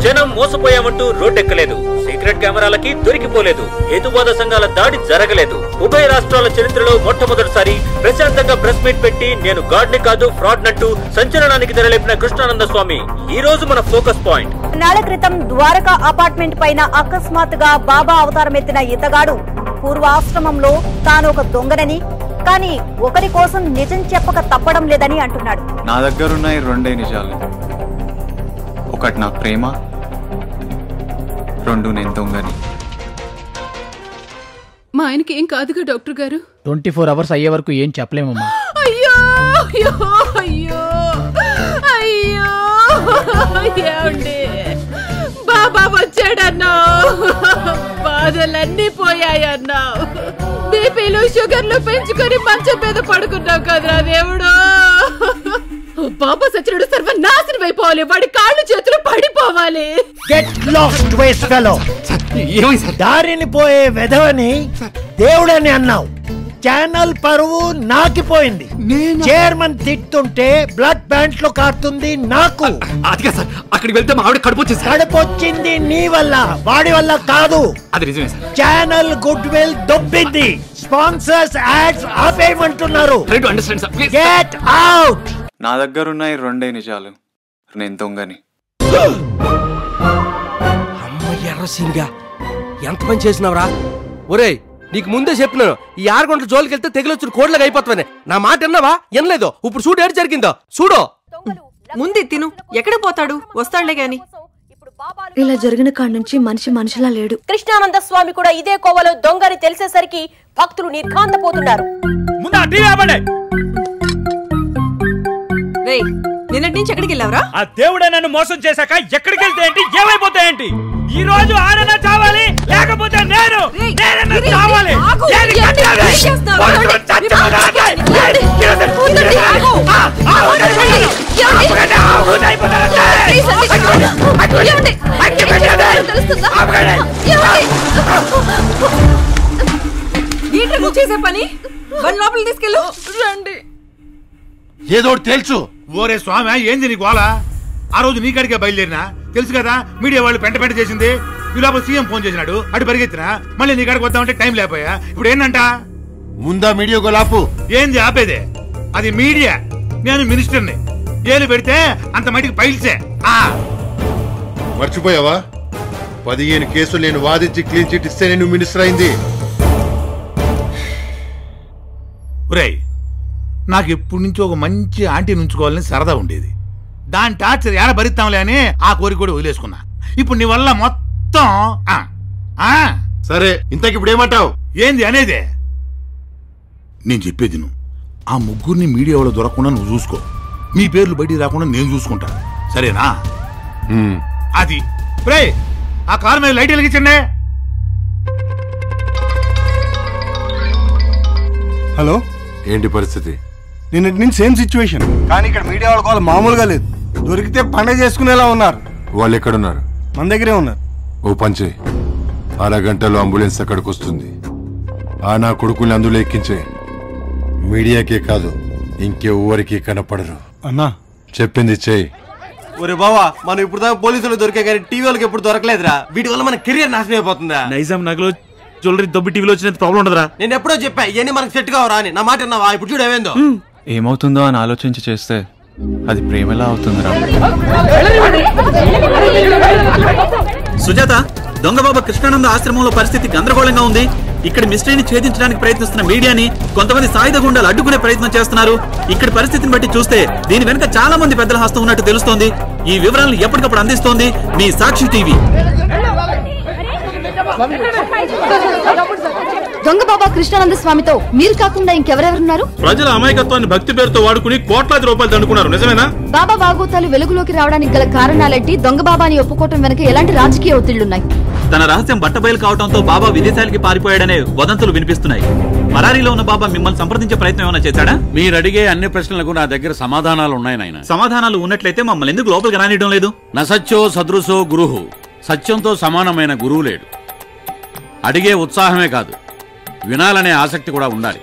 జనం మోసపోయామంటూ రోడ్డెక్కలేదు, సీక్రెట్ కెమెరాలకి దొరికిపోలేదు, హేతువాద సంఘాల దాడి జరగలేదు. ఉభయ రాష్ట్రాల చరిత్రలో మొట్టమొదటిసారి ప్రశాంతంగా ప్రెస్ మీట్ పెట్టి నేను గాడ్ని కాదు ఫ్రాడ్ నంటూ సంచలనానికి తెరలేపిన కృష్ణానంద స్వామి ఈ రోజు మన ఫోకస్ పాయింట్. నెల క్రితం ద్వారకా అపార్ట్మెంట్ పైన అకస్మాత్తుగా బాబా అవతారం ఎత్తిన ఇతగాడు పూర్వాశ్రమంలో తాను ఒక దొంగనని, కానీ ఒకరి కోసం నిజం చెప్పక తప్పడం లేదని అంటున్నాడు. నా దగ్గరున్నాయి రెండే నిజాలు. ఒకటి నా ప్రేమ, రెండు నేను దొంగని. మా ఆయనకి ఏం కాదుగా డాక్టర్ గారు. 24 hours అయ్యే వరకు ఏం చెప్పలేమమ్మా. అయ్యో అయ్యో అయ్యో అయ్యో ఏమండి, బాబా వచ్చాడన్నావు, బాధలన్నీ పోయాయన్నావు, బీపీలు షుగర్లు పెంచుకొని మంచం మీద పడుకున్నావు కదరా దేవుడు. బాబా సచ్చినడు సర్వనాశనం అయిపోవాలి, వాడి కాళ్ళు చేతులు పడిపోవాలి. దారిని పోయే వెధవని దేవుడని అన్నావు, ఛానల్ పరువు నాకిపోయింది. చైర్మన్ తిట్టుంటే బ్లడ్ ప్యాంట్ లో కారుతుంది నాకు. అక్కడికి వెళ్తే మా ఆవిడ కడుపొచ్చింది నీ వల్ల, వాడి వల్ల కాదు. అది నిజమే సార్. ఛానల్ గుడ్ విల్ దొబ్బింది, స్పాన్సర్స్ యాడ్స్ ఆపేయమంటున్నారు. Get out. నా దగ్గరున్నాయి రెండే నిజాలు, నేను దొంగని. ఎర్రసింగా ఎంత పని చేసినావురా? ఒరేయ్, నీకు ముందే చెప్పినాను, ఈ 6 గంటల జోలికి వెళ్తే తెగిలొచ్చిన కోడ్లగా అయిపోతావని. నా మాట విన్నావా? వినలేదు. ఇప్పుడు చూడు ఏడు జరిగిందో చూడు. ముందే తిను, ఎక్కడ పోతాడు, వస్తాడులే గాని. ఇలా జరిగిన కాడ నుంచి మనిషిలా లేడు. కృష్ణానంద స్వామి కూడా ఇదే కోవలో దొంగని తెలిసేసరికి భక్తులు నిర్ఘాంతపోతున్నారు. నిన్నటి నుంచి ఎక్కడికి వెళ్ళావరా? ఆ దేవుడే నన్ను మోసం చేశాక ఎక్కడికి వెళ్తే ఏంటి, ఏమైపోతాయేంటి? ఈ రోజు ఆడన చావాలి, లేకపోతే నేను చావాలి. చేసే పని లోపలికి తీసుకెళ్ళు. రండి. ఏదో తెలుసు. ఓరే స్వామి, ఏంది నీకు వాళ్ళ? ఆ రోజు నీ కాడికే బయలుదేరినా, తెలుసు కదా మీడియా వాళ్ళు పెంట చేసింది. ఈ లోపల సీఎం ఫోన్ చేసినాడు, అటు పరిగెత్తినా, మళ్ళీ నీ కాడికి వద్దామంటే టైం లేకపోయా. ఇప్పుడు ఏంటంట? ముందా మీడియా గోలాపు. ఏంది ఆపేదే? అది మీడియా, నేను మినిస్టర్ని. ఏలు పెడితే అంత మటుకు పైల్సే. మర్చిపోయావా? 15 కేసులు నేను వాదించి క్లీన్ చిట్ ఇస్తే నేను మినిస్టర్ అయింది. ఒరేయ్, నాకు ఎప్పటి నుంచో ఒక మంచి ఆంటీ నుంచుకోవాలని సరదా ఉండేది. దాని టార్చర్ ఎలా భరిస్తాంలే అని ఆ కోరిక కూడా వదిలేసుకున్నా. ఇప్పుడు నీ వల్ల మొత్తం సరే, ఇంతకి ఇప్పుడు ఏమంటావు? ఏంది అనేదే? నేను చెప్పేది నువ్వు ఆ ముగ్గురిని మీడియా వాళ్ళు దొరకకుండా నువ్వు చూసుకో. మీ పేర్లు బయటికి రాకుండా నేను చూసుకుంటా, సరేనా? అది రే, ఆ కారు మీద లైట్ వెలిగించండి. హలో, ఏంటి పరిస్థితి? నిన్నటి నుంచి సేమ్ సిచ్యువేషన్, కానీ ఇక్కడ మీడియా వాళ్ళ మామూలుగా లేదు. దొరికితే పండగ చేసుకునేలా ఉన్నారు. వాళ్ళు ఎక్కడున్నారు? మన దగ్గరే ఉన్నారు. ఓ పంచే, అరగంటలో అంబులెన్స్ అక్కడికి వస్తుంది. ఆ నా కొడుకుని అందులో ఎక్కించే. మీడియాకే కాదు, ఇంకెవ్వరికి కనపడరు. అన్నా చెప్పింది చెయ్యి. ఒరే బావా, మనం ఇప్పుడు దాకా పోలీసులు దొరికే కానీ టీవీ వాళ్ళకి ఎప్పుడు దొరకలేదురా. వీటి వల్ల మన కెరియర్ నాశనం అయిపోతుందా? నైజాం నగలు జ్యువెలరీ దొబ్బి టీవీలో వచ్చినంత ప్రాబ్లం ఉండదురా. నేను ఎప్పుడో చెప్పా, ఇవన్నీ మనకు సెట్ కావరా అని. నా మాట విన్నావా? ఇప్పుడు చూడు ఏమైందో. ఏమవుతుందో అని ఆలోచించి చేస్తే అది ప్రేమలా అవుతుందిరా. సుజాత, దొంగబాబా కృష్ణానంద ఆశ్రమంలో పరిస్థితి గందరగోళంగా ఉంది. ఇక్కడ మిస్టరీని ఛేదించడానికి ప్రయత్నిస్తున్న మీడియాని కొంతమంది సాయుధ గుండాలు అడ్డుకునే ప్రయత్నం చేస్తున్నారు. ఇక్కడ పరిస్థితిని బట్టి చూస్తే దీని వెనుక చాలా మంది పెద్దల హస్తం ఉన్నట్టు తెలుస్తోంది. ఈ వివరాలను ఎప్పటికప్పుడు అందిస్తోంది మీ సాక్షి టీవీ. దొంగ బాబా కృష్ణానంద స్వామితో మీరు కాకుండా ఇంకెవరెవరున్నారు? ప్రజల అమాయకత్వాన్ని భక్తి పేరుతో వాడుకుని కోట్లాది రూపాయలు దండుకున్నారు, నిజమేనా? బాబా భాగవతాలు వెలుగులోకి రావడానికి గల కారణాలేంటి? దొంగ బాబాని ఒప్పుకోవటం వెనక ఎలాంటి రాజకీయ ఒత్తిళ్లున్నాయి? తన రహస్యం బట్టబయలు కావడంతో బాబా విదేశాలకి పారిపోయాడనే వదంతులు వినిపిస్తున్నాయి. పరారీలో ఉన్న బాబా మిమ్మల్ని సంప్రదించే ప్రయత్నం ఏమైనా చేశాడా? మీరు అడిగే అన్ని ప్రశ్నలకు నా దగ్గర సమాధానాలు ఉన్నాయి నాయన. సమాధానాలు ఉన్నట్లయితే మమ్మల్ని ఎందుకు లోపలికి రానియడం లేదు? నసత్యో సదృశో గురుహు. సత్యంతో సమానమైన గురువు లేడు. అడిగే ఉత్సాహమే కాదు, వినాలనే ఆసక్తి కూడా ఉండాలి.